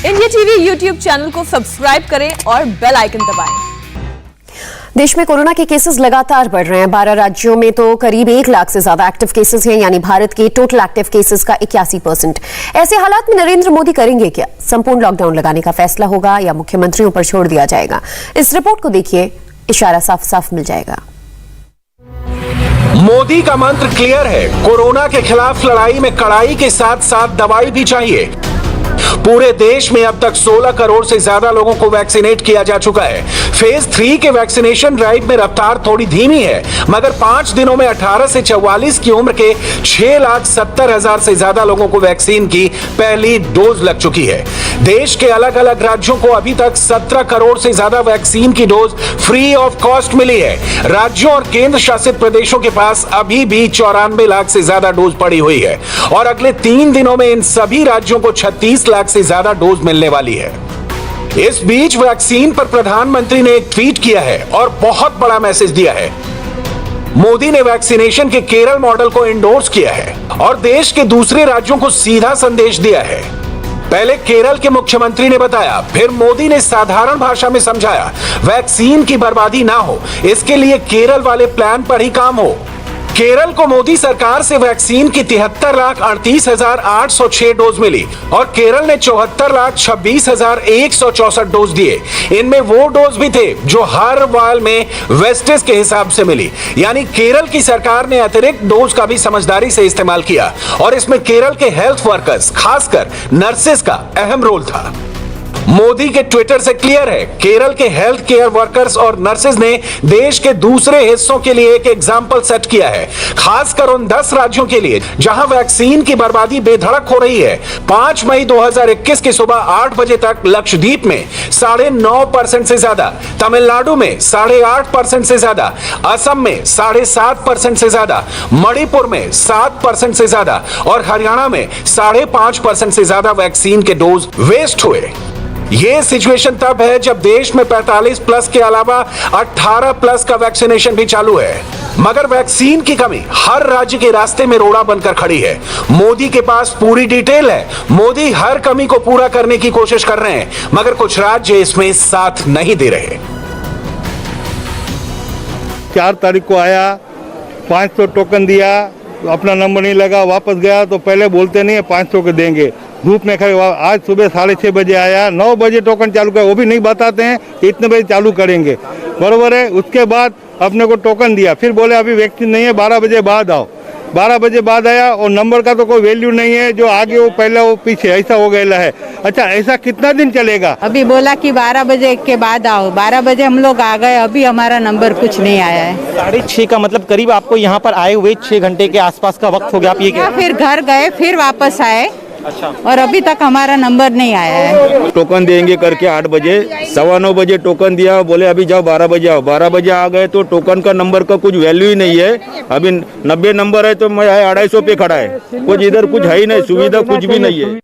India TV YouTube channel को subscribe करें और बेल आइकन दबाएं। देश में कोरोना के केसेस लगातार बढ़ रहे हैं। 12 राज्यों में तो करीब 1 लाख से ज्यादा एक्टिव केसेस हैं, यानी भारत के टोटल एक्टिव केसेस का 81%। ऐसे हालात में नरेंद्र मोदी करेंगे क्या? संपूर्ण लॉकडाउन लगाने का फैसला होगा या मुख्यमंत्रियों पर छोड़ दिया जाएगा? इस रिपोर्ट को देखिए, इशारा साफ साफ मिल जाएगा। मोदी का मंत्र क्लियर है, कोरोना के खिलाफ लड़ाई में कड़ाई के साथ साथ दवाई भी चाहिए। पूरे देश में अब तक 16 करोड़ से ज्यादा लोगों को वैक्सीनेट किया जा चुका है। फेज 3 के वैक्सीनेशन ड्राइव में रफ्तार थोड़ी धीमी है, मगर 5 दिनों में 18 से 44 की उम्र के 6,70,000 से ज्यादा लोगों को वैक्सीन की पहली डोज लग चुकी है। देश के अलग अलग राज्यों को अभी तक 17 करोड़ से ज्यादा वैक्सीन की डोज फ्री ऑफ कॉस्ट मिली है। राज्यों और केंद्र शासित प्रदेशों के पास अभी भी 94 लाख से ज्यादा डोज पड़ी हुई है और अगले 3 दिनों में इन सभी राज्यों को 36 लाख से ज्यादा डोज मिलने वाली है। इस बीच वैक्सीन पर प्रधानमंत्री ने एक ट्वीट किया है और बहुत बड़ा मैसेज दिया है। मोदी ने वैक्सीनेशन के केरल मॉडल को एंडोर्स किया है और देश के दूसरे राज्यों को सीधा संदेश दिया है। पहले केरल के मुख्यमंत्री ने बताया, फिर मोदी ने साधारण भाषा में समझाया, वैक्सीन की बर्बादी ना हो, इसके लिए केरल वाले प्लान पर ही काम हो। केरल को मोदी सरकार से वैक्सीन की 73,38,806 डोज मिली और केरल ने 74,26,164 डोज दिए। इनमें वो डोज भी थे जो हर वायल में वेस्टेज के हिसाब से मिली, यानी केरल की सरकार ने अतिरिक्त डोज का भी समझदारी से इस्तेमाल किया और इसमें केरल के हेल्थ वर्कर्स, खासकर नर्सेस का अहम रोल था। मोदी के ट्विटर से क्लियर है, केरल के हेल्थ केयर वर्कर्स और नर्सेज ने देश के दूसरे हिस्सों के लिए एक एग्जाम्पल सेट किया है, खासकर उन 10 राज्यों के लिए जहां वैक्सीन की बर्बादी बेधड़क हो रही है। 5 मई 2021 की सुबह 8 बजे तक लक्षद्वीप में 9.5% से ज्यादा, तमिलनाडु में 8.5% से ज्यादा, असम में 7.5% से ज्यादा, मणिपुर में 7% से ज्यादा और हरियाणा में 5.5% से ज्यादा वैक्सीन के डोज वेस्ट हुए। ये सिचुएशन तब है जब देश में 45 प्लस के अलावा 18 प्लस का वैक्सीनेशन भी चालू है, मगर वैक्सीन की कमी हर राज्य के रास्ते में रोड़ा बनकर खड़ी है। मोदी के पास पूरी डिटेल है, मोदी हर कमी को पूरा करने की कोशिश कर रहे हैं, मगर कुछ राज्य इसमें साथ नहीं दे रहे। 4 तारीख को आया, 500 टोकन दिया, अपना नंबर नहीं लगा, वापस गया तो पहले बोलते नहीं है 500 के देंगे, धूप में खड़े। आज सुबह 6:30 बजे आया, 9 बजे टोकन चालू किया, वो भी नहीं बताते हैं कि इतने बजे चालू करेंगे, बरोबर है। उसके बाद अपने को टोकन दिया, फिर बोले अभी वैक्सीन नहीं है, 12 बजे बाद आओ। 12 बजे बाद आया और नंबर का तो कोई वैल्यू नहीं है, जो आगे वो पहले वो पीछे, ऐसा हो गया है। अच्छा, ऐसा कितना दिन चलेगा? अभी बोला कि 12 बजे के बाद आओ, 12 बजे हम लोग आ गए, अभी हमारा नंबर कुछ नहीं आया है। 6:30 का मतलब करीब आपको यहाँ पर आए हुए 6 घंटे के आसपास का वक्त हो गया। आप ये क्या? फिर घर गए, फिर वापस आए। अच्छा। और अभी तक हमारा नंबर नहीं आया है। टोकन देंगे करके 8 बजे, 9:15 बजे टोकन दिया, बोले अभी जाओ 12 बजे आओ। 12 बजे आ गए तो टोकन का नंबर का कुछ वैल्यू ही नहीं है। अभी 90 नंबर है तो मैं 250 पे खड़ा है, कुछ इधर कुछ है ही नहीं, सुविधा कुछ भी नहीं है।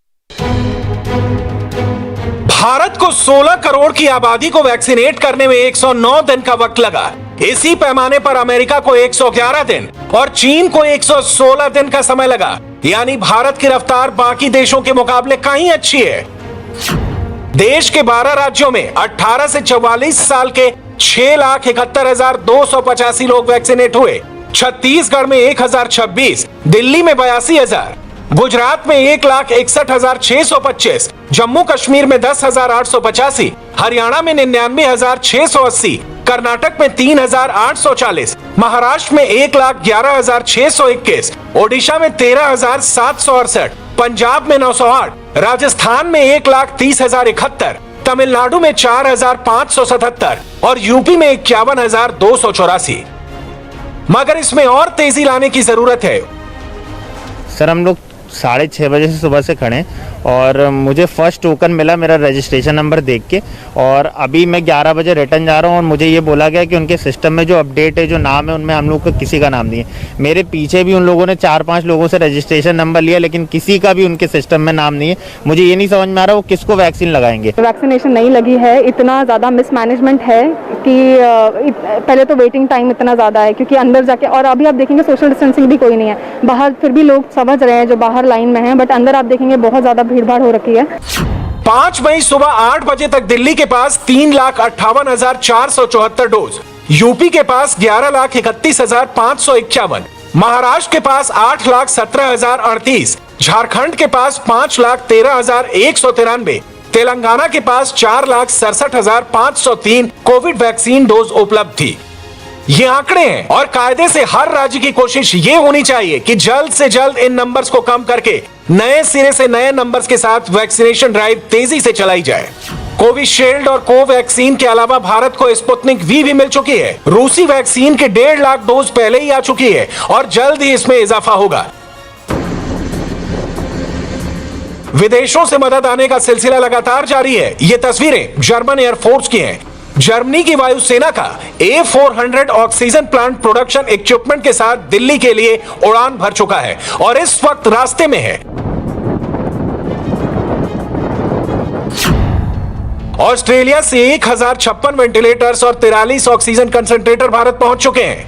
भारत को 16 करोड़ की आबादी को वैक्सीनेट करने में 109 दिन का वक्त लगा। इसी पैमाने पर अमेरिका को 111 दिन और चीन को 116 दिन का समय लगा, यानी भारत की रफ्तार बाकी देशों के मुकाबले कहीं अच्छी है। देश के 12 राज्यों में 18 से 44 साल के 6,71,285 लोग वैक्सीनेट हुए। छत्तीसगढ़ में 1,026, दिल्ली में 82,000, गुजरात में 1,61,625, जम्मू कश्मीर में 10,885, हरियाणा में 99,680, कर्नाटक में 3,840, महाराष्ट्र में 1,11,621, ओडिशा में 13,768, पंजाब में 908, राजस्थान में 1,30,071, तमिलनाडु में 4,577 और यूपी में 51,284। मगर इसमें और तेजी लाने की जरूरत है। सर, हम लोग 6:30 बजे से सुबह से खड़े और मुझे फर्स्ट टोकन मिला मेरा रजिस्ट्रेशन नंबर देख के, और अभी मैं 11 बजे रिटर्न जा रहा हूँ और मुझे ये बोला गया कि उनके सिस्टम में जो अपडेट है, जो नाम है, उनमें हम लोग का किसी का नाम नहीं है। मेरे पीछे भी उन लोगों ने 4-5 लोगों से रजिस्ट्रेशन नंबर लिया, लेकिन किसी का भी उनके सिस्टम में नाम नहीं है। मुझे ये नहीं समझ में आ रहा वो किसको वैक्सीन लगाएंगे। वैक्सीनेशन नहीं लगी है, इतना ज़्यादा मिसमैनेजमेंट है कि पहले तो वेटिंग टाइम इतना ज़्यादा है क्योंकि अंदर जाके, और अभी आप देखेंगे सोशल डिस्टेंसिंग भी कोई नहीं है बाहर, फिर भी लोग समझ रहे हैं जो बाहर लाइन में हैं, बट अंदर आप देखेंगे बहुत ज़्यादा भीड़ भाड़ हो रखी है। 5 मई सुबह 8 बजे तक दिल्ली के पास 3,58,474 डोज, यूपी के पास 11,31,551, महाराष्ट्र के पास 8,17,038, झारखंड के पास 5,13,193, तेलंगाना के पास 4,67,503 कोविड वैक्सीन डोज उपलब्ध थी। ये आंकड़े हैं और कायदे से हर राज्य की कोशिश ये होनी चाहिए कि जल्द से जल्द इन नंबर्स को कम करके नए सिरे से नए नंबर्स के साथ वैक्सीनेशन ड्राइव तेजी से चलाई जाए। कोविशील्ड और कोवैक्सीन के अलावा भारत को स्पुतनिक वी भी मिल चुकी है। रूसी वैक्सीन के 1.5 लाख डोज पहले ही आ चुकी है और जल्द ही इसमें इजाफा होगा। विदेशों से मदद आने का सिलसिला लगातार जारी है। ये तस्वीरें जर्मन एयरफोर्स की हैं। जर्मनी की वायुसेना का A400 oxygen plant production equipment के साथ दिल्ली के लिए उड़ान भर चुका है और इस वक्त रास्ते में है। ऑस्ट्रेलिया से 1056 वेंटिलेटर्स और 43 ऑक्सीजन कंसंट्रेटर भारत पहुंच चुके हैं।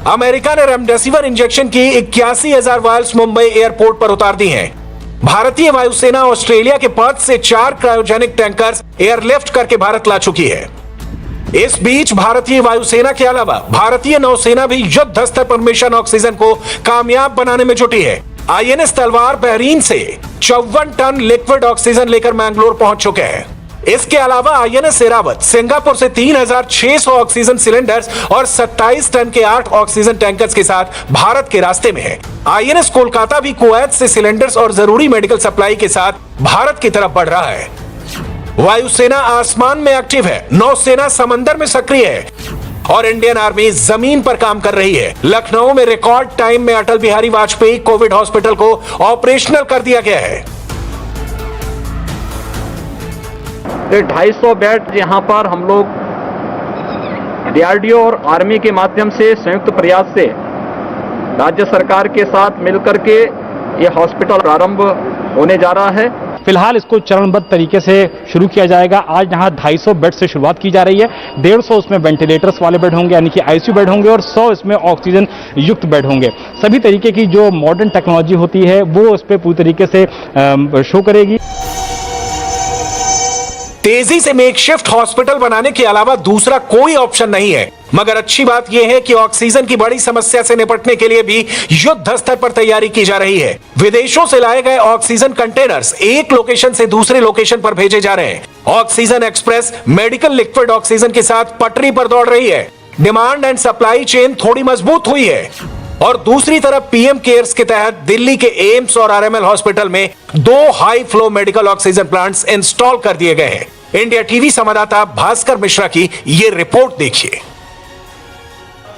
अमेरिका ने रेमडेसिविर इंजेक्शन की 81,000 वायल्स मुंबई एयरपोर्ट पर उतार दी हैं। भारतीय वायुसेना ऑस्ट्रेलिया के पर्थ से 4 क्रायोजेनिक टैंकर्स एयरलिफ्ट करके भारत ला चुकी है। इस बीच भारतीय वायुसेना के अलावा भारतीय नौसेना भी युद्ध स्तर पर मिशन ऑक्सीजन को कामयाब बनाने में जुटी है। INS तलवार बहरीन से 54 टन लिक्विड ऑक्सीजन लेकर मैंगलोर पहुंच चुके हैं। इसके अलावा INS एरावत सिंगापुर से 3,600 ऑक्सीजन सिलेंडर्स और 27 टन के 8 ऑक्सीजन टैंकर्स के साथ भारत के रास्ते में है। INS कोलकाता भी कुवैत से सिलेंडर्स और जरूरी मेडिकल सप्लाई के साथ भारत की तरफ बढ़ रहा है। वायुसेना आसमान में एक्टिव है, नौसेना समंदर में सक्रिय है और इंडियन आर्मी जमीन पर काम कर रही है। लखनऊ में रिकॉर्ड टाइम में अटल बिहारी वाजपेयी कोविड हॉस्पिटल को ऑपरेशनल कर दिया गया है। 250 बेड यहाँ पर हम लोग DRDO और आर्मी के माध्यम से संयुक्त प्रयास से राज्य सरकार के साथ मिलकर के ये हॉस्पिटल प्रारंभ होने जा रहा है। फिलहाल इसको चरणबद्ध तरीके से शुरू किया जाएगा। आज यहाँ 250 बेड से शुरुआत की जा रही है। 150 उसमें वेंटिलेटर्स वाले बेड होंगे यानी कि ICU बेड होंगे और 100 इसमें ऑक्सीजन युक्त बेड होंगे। सभी तरीके की जो मॉडर्न टेक्नोलॉजी होती है वो उस पर पूरी तरीके से शो करेगी। तेजी से मेकशिफ्ट हॉस्पिटल बनाने के अलावा दूसरा कोई ऑप्शन नहीं है, मगर अच्छी बात यह है कि ऑक्सीजन की बड़ी समस्या से निपटने के लिए भी युद्ध स्तर पर तैयारी की जा रही है। विदेशों से लाए गए ऑक्सीजन कंटेनर्स एक लोकेशन से दूसरे लोकेशन पर भेजे जा रहे हैं। Oxygen express medical liquid oxygen के साथ पटरी पर दौड़ रही है। डिमांड एंड सप्लाई चेन थोड़ी मजबूत हुई है और दूसरी तरफ PM केयर्स के तहत दिल्ली के एम्स और RML हॉस्पिटल में 2 high flow medical oxygen plants install कर दिए गए हैं। इंडिया टीवी संवाददाता भास्कर मिश्रा की ये रिपोर्ट देखिए।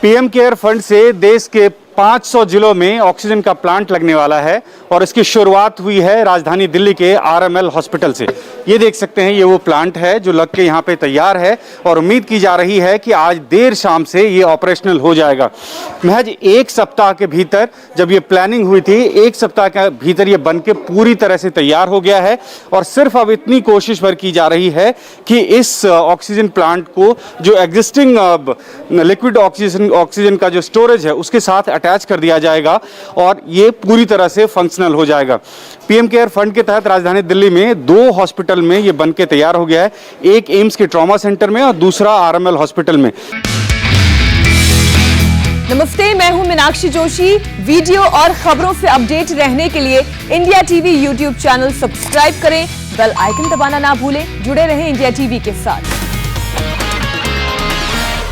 PM केयर फंड से देश के 500 जिलों में ऑक्सीजन का प्लांट लगने वाला है और इसकी शुरुआत हुई है राजधानी दिल्ली के RML हॉस्पिटल से। ये देख सकते हैं, ये वो प्लांट है जो लग के यहाँ पे तैयार है और उम्मीद की जा रही है कि आज देर शाम से ये ऑपरेशनल हो जाएगा। महज 1 सप्ताह के भीतर जब ये प्लानिंग हुई थी, 1 सप्ताह के भीतर ये बन के पूरी तरह से तैयार हो गया है और सिर्फ अब इतनी कोशिश भर की जा रही है कि इस ऑक्सीजन प्लांट को जो एग्जिस्टिंग लिक्विड ऑक्सीजन का जो स्टोरेज है उसके साथ अटैच कर दिया जाएगा और ये पूरी तरह से फंक्शनल हो जाएगा। PM केयर फंड के तहत राजधानी दिल्ली में 2 हॉस्पिटल में ये बनके तैयार हो गया है, एक एम्स के ट्रॉमा सेंटर में और दूसरा RML हॉस्पिटल में। नमस्ते, मैं हूं मीनाक्षी जोशी। वीडियो और खबरों से अपडेट रहने के लिए India TV YouTube channel subscribe करें, बेल आइकन दबाना ना भूलें। जुड़े रहें इंडिया टीवी के साथ।